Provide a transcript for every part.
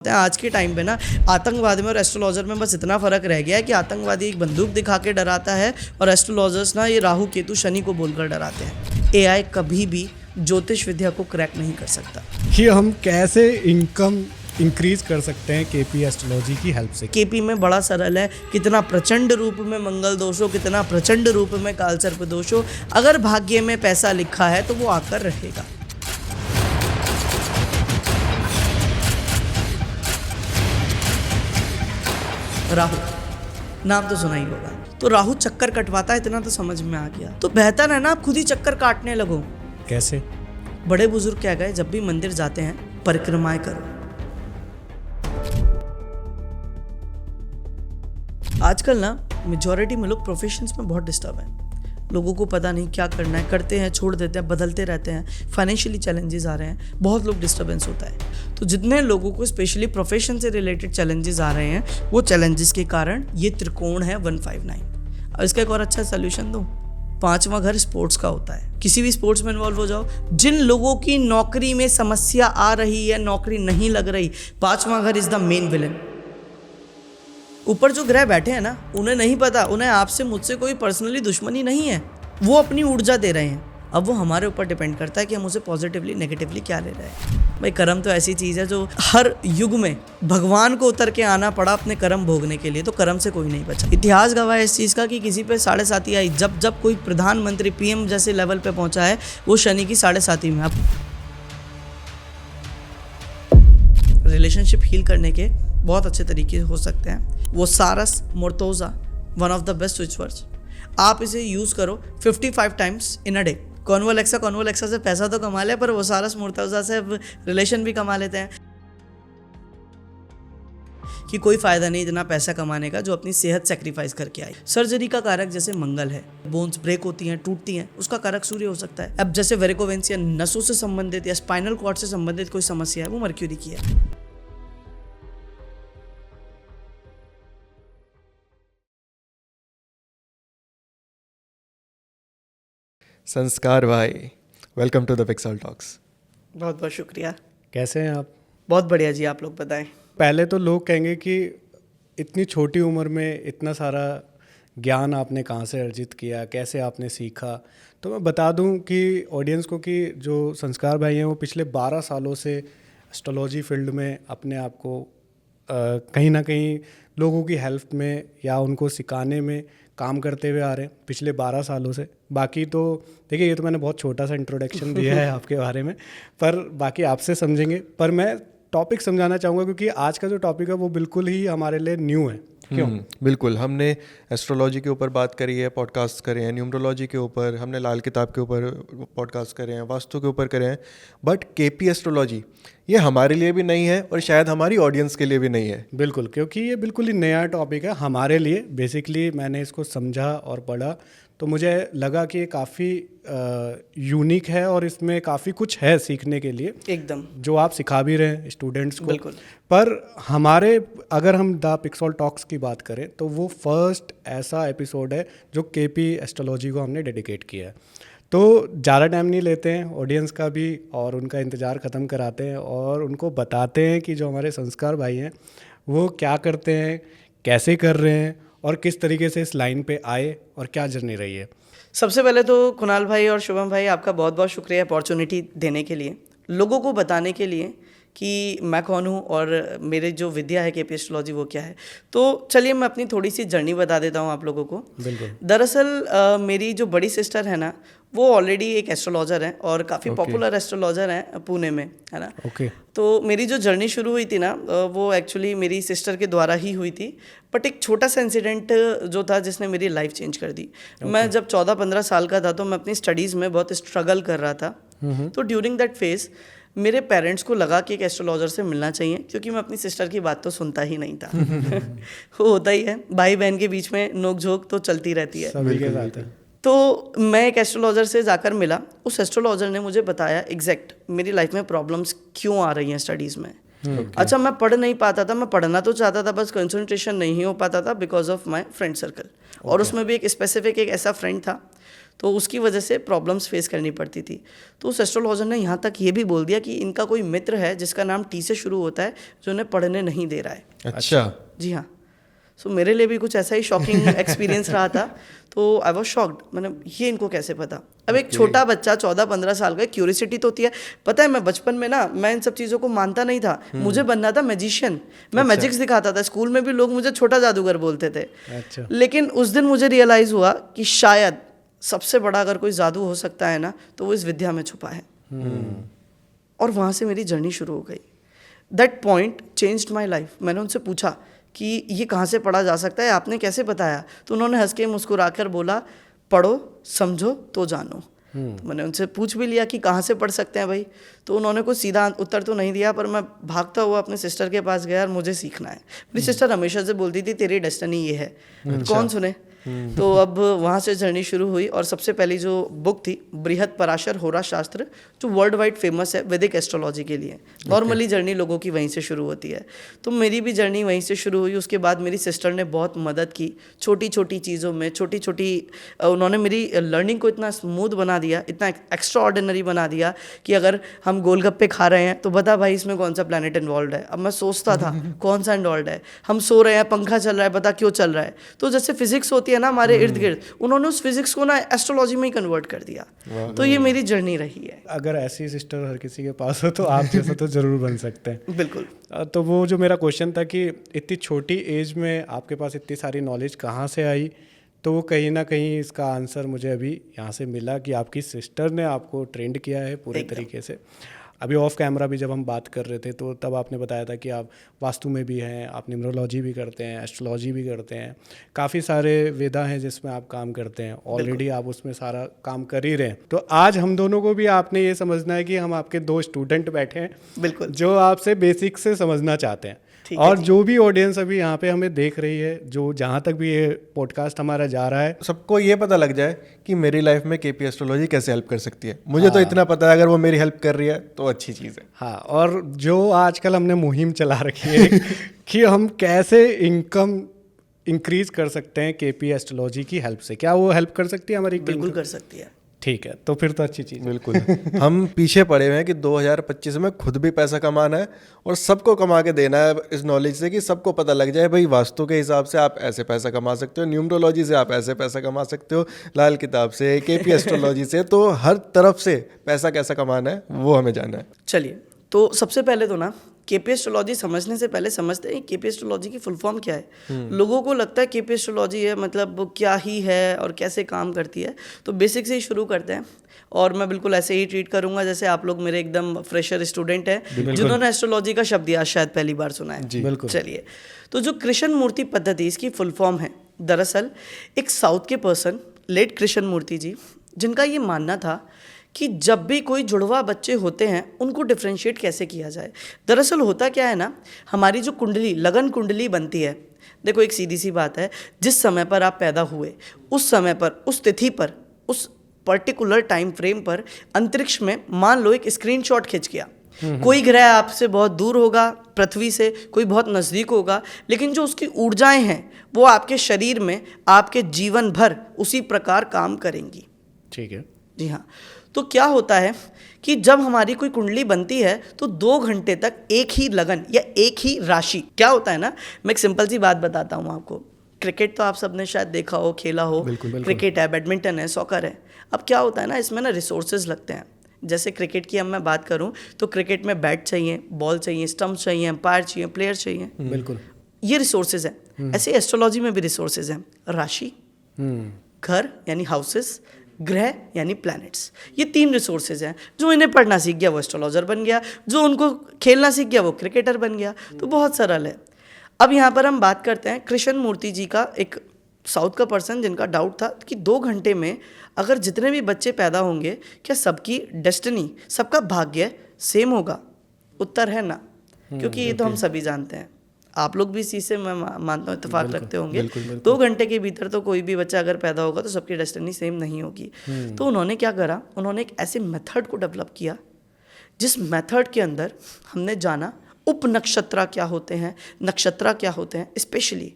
आज के टाइम पे ना आतंकवाद में और एस्ट्रोलॉजर में बस इतना फ़र्क रह गया है कि आतंकवादी एक बंदूक दिखा के डराता है और एस्ट्रोलॉजर्स ना ये राहु केतु शनि को बोलकर डराते हैं। एआई कभी भी ज्योतिष विद्या को क्रैक नहीं कर सकता। कि हम कैसे इनकम इंक्रीज कर सकते हैं केपी एस्ट्रोलॉजी की हेल्प से। केपी में बड़ा सरल है, कितना प्रचंड रूप में मंगल दोष हो, कितना प्रचंड रूप में कालसर्प दोष हो, अगर भाग्य में पैसा लिखा है तो वो आकर रहेगा। राहु नाम तो सुना ही होगा। तो राहु चक्कर कटवाता है, इतना तो समझ में आ गया। तो बेहतर है ना आप खुद ही चक्कर काटने लगो। कैसे? बड़े बुजुर्ग क्या गए, जब भी मंदिर जाते हैं परिक्रमाएं करो। आजकल ना मेजॉरिटी में लोग प्रोफेशंस में बहुत डिस्टर्ब हैं। लोगों को पता नहीं क्या करना है, करते हैं छोड़ देते हैं, बदलते रहते हैं, फाइनेंशियली चैलेंजेस आ रहे हैं, बहुत लोग डिस्टर्बेंस होता है। तो जितने लोगों को स्पेशली प्रोफेशन से रिलेटेड चैलेंजेस आ रहे हैं, वो चैलेंजेस के कारण ये त्रिकोण है 159। अब इसका एक और अच्छा सोल्यूशन दो, 5वां घर स्पोर्ट्स का होता है। किसी भी स्पोर्ट्स में इन्वॉल्व हो जाओ। जिन लोगों की नौकरी में समस्या आ रही है, नौकरी नहीं लग रही, 5वां घर इज द मेन विलन। ऊपर जो ग्रह बैठे हैं ना, उन्हें नहीं पता, उन्हें आपसे मुझसे कोई पर्सनली दुश्मनी नहीं है, वो अपनी ऊर्जा दे रहे हैं। अब वो हमारे ऊपर डिपेंड करता है कि हम उसे पॉजिटिवली नेगेटिवली क्या ले रहे हैं। भाई कर्म तो ऐसी चीज़ है जो हर युग में भगवान को उतर के आना पड़ा अपने कर्म भोगने के लिए, तो कर्म से कोई नहीं बचा। इतिहास गवाह है इस चीज़ का कि किसी पे 7.5 आई, जब कोई प्रधानमंत्री पीएम जैसे लेवल पे पहुंचा है, वो शनि की 7.5 में। अब रिलेशनशिप हील करने के बहुत अच्छे तरीके हो सकते हैं। वो सारस मोर्तोजा, one of the best switch words. आप इसे यूज़ करो 55 टाइम्स इन अ डे। कॉन्वोलेक्सा से पैसा तो कमा ले, पर वो सारस मोर्तोजा से रिलेशन भी कमा लेते हैं। कि कोई फ़ायदा नहीं इतना पैसा कमाने का जो अपनी सेहत सेक्रीफाइस करके आई। सर्जरी का कारक जैसे मंगल है, बोन्स ब्रेक होती हैं, टूटती हैं, उसका कारक सूर्य हो सकता है। अब जैसे वेरिकोवेंस या नसों से संबंधित या स्पाइनल कॉर्ड से संबंधित कोई समस्या है, वो मर्क्यूरी की है। संस्कार भाई, welcome to the Pixel Talks. बहुत बहुत शुक्रिया। कैसे हैं आप? बहुत बढ़िया जी, आप लोग बताएं। पहले तो लोग कहेंगे कि इतनी छोटी उम्र में इतना सारा ज्ञान आपने कहाँ से अर्जित किया, कैसे आपने सीखा। तो मैं बता दूं कि ऑडियंस को कि जो संस्कार भाई हैं वो पिछले 12 सालों से एस्ट्रोलॉजी फील्ड में अपने आप को कहीं ना कहीं लोगों की हेल्प में या उनको सिखाने में काम करते हुए आ रहे हैं पिछले 12 सालों से। बाकी तो देखिए, ये तो मैंने बहुत छोटा सा इंट्रोडक्शन दिया है आपके बारे में, पर बाकी आपसे समझेंगे। पर मैं टॉपिक समझाना चाहूँगा क्योंकि आज का जो टॉपिक है वो बिल्कुल ही हमारे लिए न्यू है। क्यों? बिल्कुल, हमने एस्ट्रोलॉजी के ऊपर बात करी है, पॉडकास्ट करे हैं, न्यूमरोलॉजी के ऊपर, हमने लाल किताब के ऊपर पॉडकास्ट करे हैं, वास्तु के ऊपर करे हैं, बट केपी एस्ट्रोलॉजी ये हमारे लिए भी नहीं है और शायद हमारी ऑडियंस के लिए भी नहीं है। बिल्कुल, क्योंकि ये बिल्कुल ही नया टॉपिक है हमारे लिए। बेसिकली मैंने इसको समझा और पढ़ा तो मुझे लगा कि ये काफ़ी यूनिक है और इसमें काफ़ी कुछ है सीखने के लिए, एकदम, जो आप सिखा भी रहे हैं स्टूडेंट्स को। बिल्कुल। पर हमारे, अगर हम द पिक्सल टॉक्स की बात करें तो वो फर्स्ट ऐसा एपिसोड है जो केपी एस्ट्रोलॉजी को हमने डेडिकेट किया है। तो ज़्यादा टाइम नहीं लेते हैं ऑडियंस का भी और उनका इंतज़ार ख़त्म कराते हैं और उनको बताते हैं कि जो हमारे संस्कार भाई हैं वो क्या करते हैं, कैसे कर रहे हैं और किस तरीके से इस लाइन पे आए और क्या जर्नी रही है। सबसे पहले तो कुणाल भाई और शुभम भाई, आपका बहुत बहुत शुक्रिया अपॉर्चुनिटी देने के लिए, लोगों को बताने के लिए कि मैं कौन हूँ और मेरे जो विद्या है केपी एस्ट्रोलॉजी वो क्या है। तो चलिए मैं अपनी थोड़ी सी जर्नी बता देता हूँ आप लोगों को। बिल्कुल। दरअसल मेरी जो बड़ी सिस्टर है ना, वो ऑलरेडी एक एस्ट्रोलॉजर है और काफ़ी पॉपुलर एस्ट्रोलॉजर हैं पुणे में, है ना। तो मेरी जो जर्नी शुरू हुई थी ना, वो एक्चुअली मेरी सिस्टर के द्वारा ही हुई थी। बट एक छोटा सा इंसिडेंट जो था जिसने मेरी लाइफ चेंज कर दी। मैं जब 14-15 साल का था तो मैं अपनी स्टडीज़ में बहुत स्ट्रगल कर रहा था। तो ड्यूरिंग दैट फेज मेरे पेरेंट्स को लगा कि एक एस्ट्रोलॉजर से मिलना चाहिए, क्योंकि मैं अपनी सिस्टर की बात तो सुनता ही नहीं था। वो होता ही है, भाई बहन के बीच में नोक-झोंक तो चलती रहती है। सभी के साथ है। तो मैं एक एस्ट्रोलॉजर से जाकर मिला। उस एस्ट्रोलॉजर ने मुझे बताया एग्जैक्ट मेरी लाइफ में प्रॉब्लम्स क्यों आ रही हैं स्टडीज़ में। अच्छा, मैं पढ़ नहीं पाता था, मैं पढ़ना तो चाहता था, बस कंसंट्रेशन नहीं हो पाता था because of my friend circle. और उसमें भी एक स्पेसिफिक एक ऐसा फ्रेंड था तो उसकी वजह से प्रॉब्लम्स फेस करनी पड़ती थी। तो उस एस्ट्रोलॉजर ने यहाँ तक ये भी बोल दिया कि इनका कोई मित्र है जिसका नाम टी से शुरू होता है, जो उन्हें पढ़ने नहीं दे रहा है। अच्छा। जी हाँ। सो मेरे लिए भी कुछ ऐसा ही शॉकिंग एक्सपीरियंस रहा था। तो आई वॉज शॉक्ड, मैंने ये इनको कैसे पता। अब एक छोटा बच्चा 14-15 साल का, क्यूरियोसिटी तो होती है। पता है मैं बचपन में ना, मैं इन सब चीज़ों को मानता नहीं था। मुझे बनना था मैजिशियन, मैं मैजिक्स दिखाता था। स्कूल में भी लोग मुझे छोटा जादूगर बोलते थे। अच्छा। लेकिन उस दिन मुझे रियलाइज़ हुआ कि शायद सबसे बड़ा अगर कोई जादू हो सकता है ना, तो वो इस विद्या में छुपा है। और वहाँ से मेरी जर्नी शुरू हो गई। That point changed my life. मैंने उनसे पूछा कि ये कहाँ से पढ़ा जा सकता है, आपने कैसे बताया? तो उन्होंने हंस के मुस्कुराकर बोला, पढ़ो समझो तो जानो। तो मैंने उनसे पूछ भी लिया कि कहाँ से पढ़ सकते हैं भाई। तो उन्होंने कुछ सीधा उत्तर तो नहीं दिया, पर मैं भागता हुआ अपने सिस्टर के पास गया और मुझे सीखना है। मेरी सिस्टर हमेशा से बोलती थी तेरी डेस्टिनी ये है, कौन सुने। तो अब वहाँ से जर्नी शुरू हुई। और सबसे पहली जो बुक थी बृहद पराशर होरा शास्त्र, जो वर्ल्ड वाइड फेमस है वैदिक एस्ट्रोलॉजी के लिए। नॉर्मली जर्नी लोगों की वहीं से शुरू होती है, तो मेरी भी जर्नी वहीं से शुरू हुई। उसके बाद मेरी सिस्टर ने बहुत मदद की, छोटी छोटी चीज़ों में, छोटी छोटी उन्होंने मेरी लर्निंग को इतना स्मूथ बना दिया, इतना एक्स्ट्रा ऑर्डिनरी बना दिया कि अगर हम गोलगप्पे खा रहे हैं तो बता भाई इसमें कौन सा प्लैनेट इन्वॉल्व है। अब मैं सोचता था कौन सा इन्वॉल्व है। हम सो रहे हैं, पंखा चल रहा है, बता क्यों चल रहा है। तो जैसे फिजिक्स होती है ना हमारे इर्द गिर्द, उन्होंने उस फिजिक्स को ना एस्ट्रोलॉजी में ही कन्वर्ट कर दिया। तो ये मेरी जर्नी रही है। अगर ऐसी सिस्टर हर किसी के पास हो तो आप जैसा तो ज़रूर बन सकते हैं। बिल्कुल। तो वो जो मेरा क्वेश्चन था कि इतनी छोटी एज में आपके पास इतनी सारी नॉलेज कहाँ से आई, तो वो कहीं ना कहीं इसका आंसर मुझे अभी यहाँ से मिला कि आपकी सिस्टर ने आपको ट्रेंड किया है पूरे तरीके से। अभी ऑफ कैमरा भी जब हम बात कर रहे थे तो तब आपने बताया था कि आप वास्तु में भी हैं, आप न्यूमरोलॉजी भी करते हैं, एस्ट्रोलॉजी भी करते हैं, काफ़ी सारे वेदा हैं जिसमें आप काम करते हैं। ऑलरेडी आप उसमें सारा काम कर ही रहे हैं। तो आज हम दोनों को भी आपने ये समझना है कि हम आपके 2 स्टूडेंट बैठे हैं, बिल्कुल, जो आपसे बेसिक से समझना चाहते हैं। और जो भी ऑडियंस अभी यहाँ पे हमें देख रही है, जो जहाँ तक भी ये पॉडकास्ट हमारा जा रहा है, सबको ये पता लग जाए कि मेरी लाइफ में केपी एस्ट्रोलॉजी कैसे हेल्प कर सकती है। मुझे तो इतना पता है, अगर वो मेरी हेल्प कर रही है तो अच्छी चीज़ है। हाँ, और जो आजकल हमने मुहिम चला रखी है कि हम कैसे इनकम इंक्रीज कर सकते हैं केपी एस्ट्रोलॉजी की हेल्प से, क्या वो हेल्प कर सकती है हमारी? बिल्कुल कर सकती है। ठीक है, तो फिर तो अच्छी चीज़। बिल्कुल। हम पीछे पड़े हुए हैं कि 2025 में खुद भी पैसा कमाना है और सबको कमा के देना है इस नॉलेज से, कि सबको पता लग जाए भाई वास्तु के हिसाब से आप ऐसे पैसा कमा सकते हो, न्यूमरोलॉजी से आप ऐसे पैसा कमा सकते हो, लाल किताब से, केपी एस्ट्रोलॉजी से, तो हर तरफ से पैसा कैसा कमाना है वो हमें जानना है। चलिए, तो सबसे पहले तो ना केपी एस्ट्रोलॉजी समझने से पहले समझते हैं केपी एस्ट्रोलॉजी की फुल फॉर्म क्या है। लोगों को लगता है केपी एस्ट्रोलॉजी है मतलब वो क्या ही है और कैसे काम करती है। तो बेसिक से ही शुरू करते हैं, और मैं बिल्कुल ऐसे ही ट्रीट करूंगा जैसे आप लोग मेरे एकदम फ्रेशर स्टूडेंट हैं जिन्होंने एस्ट्रोलॉजी का शब्द आज शायद पहली बार सुना है। बिल्कुल। चलिए, तो जो कृष्ण मूर्ति पद्धति, इसकी फुल फॉर्म है दरअसल एक साउथ के पर्सन लेट कृष्ण मूर्ति जी, जिनका ये मानना था कि जब भी कोई जुड़वा बच्चे होते हैं उनको डिफ्रेंशिएट कैसे किया जाए। दरअसल होता क्या है ना, हमारी जो कुंडली, लगन कुंडली बनती है, देखो एक सीधी सी बात है, जिस समय पर आप पैदा हुए उस समय पर, उस तिथि पर, उस पर्टिकुलर टाइम फ्रेम पर अंतरिक्ष में मान लो एक स्क्रीनशॉट खिंच गया। कोई ग्रह आपसे बहुत दूर होगा पृथ्वी से, कोई बहुत नज़दीक होगा, लेकिन जो उसकी ऊर्जाएं हैं वो आपके शरीर में आपके जीवन भर उसी प्रकार काम करेंगी। ठीक है जी हाँ। तो क्या होता है कि जब हमारी कोई कुंडली बनती है तो 2 घंटे तक एक ही लगन या एक ही राशि, क्या होता है ना, मैं एक सिंपल सी बात बताता हूँ आपको। क्रिकेट तो आप सबने शायद देखा हो, खेला हो। बिल्कुल। क्रिकेट है, बैडमिंटन है, सॉकर है। अब क्या होता है ना, इसमें ना रिसोर्सेज लगते हैं। जैसे क्रिकेट की अब मैं बात करूं तो क्रिकेट में बैट चाहिए, बॉल चाहिए, स्टंप चाहिए, एम्पायर चाहिए, प्लेयर चाहिए। बिल्कुल, ये रिसोर्सेज हैं। ऐसे एस्ट्रोलॉजी में भी रिसोर्सेज हैं, राशि, घर यानी हाउसेस, ग्रह यानी प्लैनेट्स। ये 3 रिसोर्सेज हैं। जो इन्हें पढ़ना सीख गया वो एस्ट्रोलॉजर बन गया, जो उनको खेलना सीख गया वो क्रिकेटर बन गया। तो बहुत सरल है। अब यहाँ पर हम बात करते हैं कृष्ण मूर्ति जी का, एक साउथ का पर्सन जिनका डाउट था कि 2 घंटे में अगर जितने भी बच्चे पैदा होंगे क्या सबकी डेस्टिनी, सबका भाग्य सेम होगा? उत्तर है ना, क्योंकि ये तो हम सभी जानते हैं। आप लोग भी इसी से मैं मानता हूँ इत्तेफाक रखते होंगे। 2 घंटे के भीतर तो कोई भी बच्चा अगर पैदा होगा तो सबकी डेस्टिनी सेम नहीं होगी। तो उन्होंने क्या करा, उन्होंने एक ऐसे मेथड को डेवलप किया जिस मेथड के अंदर हमने जाना उप नक्षत्र क्या होते हैं, नक्षत्र क्या होते हैं स्पेशली,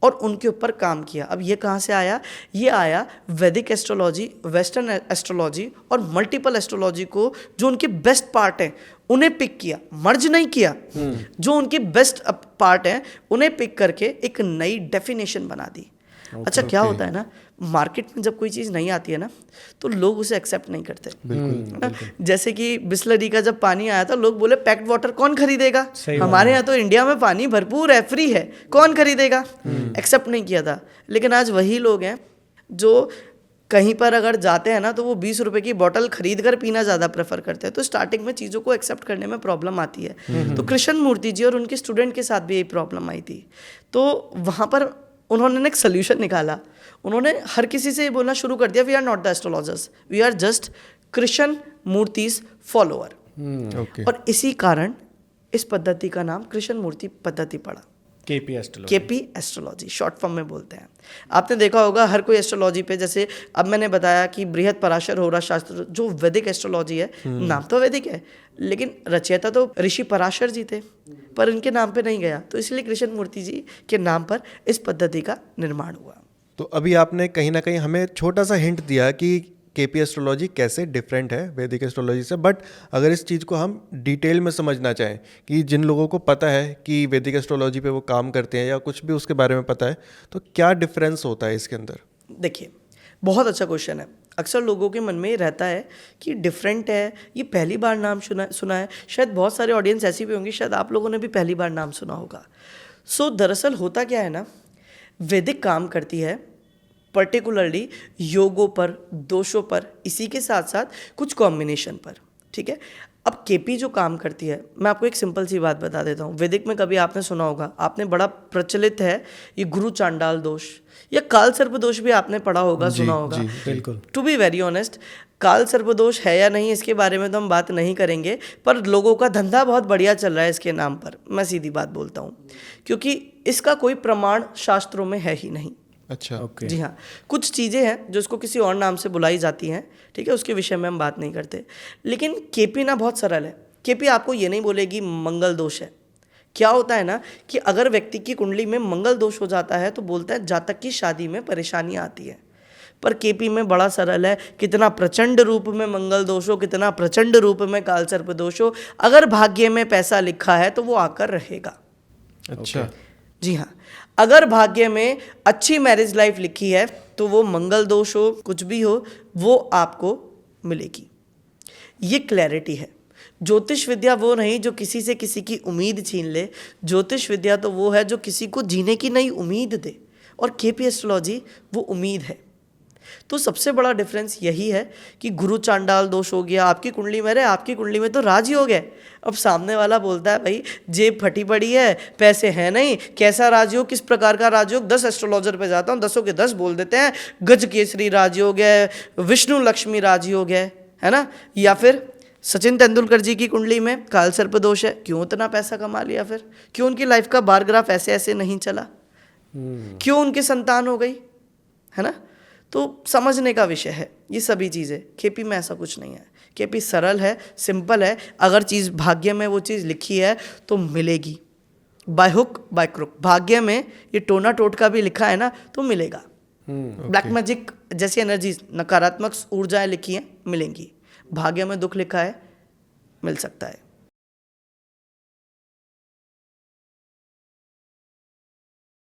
और उनके ऊपर काम किया। अब ये कहाँ से आया? ये आया वैदिक एस्ट्रोलॉजी, वेस्टर्न एस्ट्रोलॉजी और मल्टीपल एस्ट्रोलॉजी को जो उनके बेस्ट पार्ट हैं उन्हें पिक किया, मर्ज नहीं किया, जो उनके बेस्ट पार्ट हैं उन्हें पिक करके एक नई डेफिनेशन बना दी। अच्छा, क्या होता है ना, मार्केट में जब कोई चीज़ नहीं आती है ना तो लोग उसे एक्सेप्ट नहीं करते। बिल्कुल। जैसे कि बिस्लरी का जब पानी आया था, लोग बोले पैक्ड वाटर कौन खरीदेगा, हमारे यहाँ तो इंडिया में पानी भरपूर है, फ्री है, कौन खरीदेगा, एक्सेप्ट नहीं किया था। लेकिन आज वही लोग हैं जो कहीं पर अगर जाते हैं ना तो वो 20 रुपए की बोतल खरीद कर पीना ज़्यादा प्रेफर करते हैं। तो स्टार्टिंग में चीज़ों को एक्सेप्ट करने में प्रॉब्लम आती है। तो कृष्ण मूर्ति जी और उनके स्टूडेंट के साथ भी यही प्रॉब्लम आई थी। तो वहाँ पर उन्होंने एक सोल्यूशन निकाला। उन्होंने हर किसी से ये बोलना शुरू कर दिया, we are not the astrologers, we are just Krishnamurti's follower. और इसी कारण इस पद्धति का नाम कृष्ण मूर्ति पद्धति पड़ा। केपी एस्ट्रोलॉजी शॉर्ट फॉर्म में बोलते हैं। आपने देखा होगा हर कोई एस्ट्रोलॉजी पे, जैसे अब मैंने बताया कि बृहद पराशर होरा शास्त्र जो वैदिक एस्ट्रोलॉजी है, नाम तो वैदिक है लेकिन रचयिता तो ऋषि पराशर जी थे, पर इनके नाम पे नहीं गया, तो इसलिए कृष्ण मूर्ति जी के नाम पर इस पद्धति का निर्माण हुआ। तो अभी आपने कहीं ना कहीं हमें छोटा सा हिंट दिया कि केपी एस्ट्रोलॉजी कैसे डिफरेंट है वैदिक एस्ट्रोलॉजी से, बट अगर इस चीज़ को हम डिटेल में समझना चाहें कि जिन लोगों को पता है कि वैदिक एस्ट्रोलॉजी पे वो काम करते हैं या कुछ भी उसके बारे में पता है, तो क्या डिफरेंस होता है इसके अंदर? देखिए, बहुत अच्छा क्वेश्चन है। अक्सर लोगों के मन में ये रहता है कि डिफरेंट है, ये पहली बार नाम सुना है। शायद बहुत सारे ऑडियंस ऐसी भी होंगी, शायद आप लोगों ने भी पहली बार नाम सुना होगा। सो दरअसल होता क्या है ना, वैदिक काम करती है पर्टिकुलरली योगों पर, दोषों पर, इसी के साथ साथ कुछ कॉम्बिनेशन पर, ठीक है। अब केपी जो काम करती है, मैं आपको एक सिंपल सी बात बता देता हूँ। वैदिक में कभी आपने सुना होगा, आपने बड़ा प्रचलित है ये गुरु चांडाल दोष या काल सर्प दोष भी आपने पढ़ा होगा, सुना होगा। बिल्कुल। टू बी वेरी ऑनेस्ट, काल सर्प दोष है या नहीं इसके बारे में तो हम बात नहीं करेंगे, पर लोगों का धंधा बहुत बढ़िया चल रहा है इसके नाम पर, मैं सीधी बात बोलता हूँ, क्योंकि इसका कोई प्रमाण शास्त्रों में है ही नहीं। अच्छा, ओके। जी हाँ, कुछ चीज़ें हैं जो इसको किसी और नाम से बुलाई जाती हैं, ठीक है, उसके विषय में हम बात नहीं करते। लेकिन केपी ना बहुत सरल है। केपी आपको ये नहीं बोलेगी मंगल दोष है। क्या होता है ना कि अगर व्यक्ति की कुंडली में मंगल दोष हो जाता है तो बोलता है जातक की शादी में परेशानी आती है। पर केपी में बड़ा सरल है, कितना प्रचंड रूप में मंगल दोष हो, कितना प्रचंड रूप में काल सर्प दोष हो, अगर भाग्य में पैसा लिखा है तो वो आकर रहेगा। अच्छा, जी हाँ, अगर भाग्य में अच्छी मैरिज लाइफ लिखी है तो वो मंगल दोष हो, कुछ भी हो, वो आपको मिलेगी। ये क्लैरिटी है। ज्योतिष विद्या वो नहीं जो किसी से किसी की उम्मीद छीन ले, ज्योतिष विद्या तो वो है जो किसी को जीने की नई उम्मीद दे, और केपी एस्ट्रोलॉजी वो उम्मीद है। तो सबसे बड़ा डिफरेंस यही है कि गुरु चांडाल दोष हो गया आपकी कुंडली में, आपकी कुंडली में तो राज ही हो गया। अब सामने वाला बोलता है भाई जेब फटी पड़ी है, पैसे हैं नहीं, कैसा राजयोग, किस प्रकार का राजयोग, 10 एस्ट्रोलॉजर पे जाता हूँ, 10 के 10 बोल देते हैं गज केसरी राजयोग है, विष्णु लक्ष्मी राजयोग है ना। या फिर सचिन तेंदुलकर जी की कुंडली में काल सर्प दोष है, क्यों इतना पैसा कमा लिया, फिर क्यों उनकी लाइफ का बार ग्राफ ऐसे ऐसे नहीं चला, क्यों उनकी संतान हो गई, है ना। तो समझने का विषय है ये सभी चीज़ें। केपी में ऐसा कुछ नहीं है। केपी सरल है, सिंपल है। अगर चीज़ भाग्य में वो चीज़ लिखी है तो मिलेगी, बाय हुक बाय क्रुक। भाग्य में ये टोना टोटका भी लिखा है ना तो मिलेगा। ब्लैक मैजिक जैसी एनर्जीज, नकारात्मक ऊर्जाएं लिखी हैं, मिलेंगी। भाग्य में दुख लिखा है, मिल सकता है।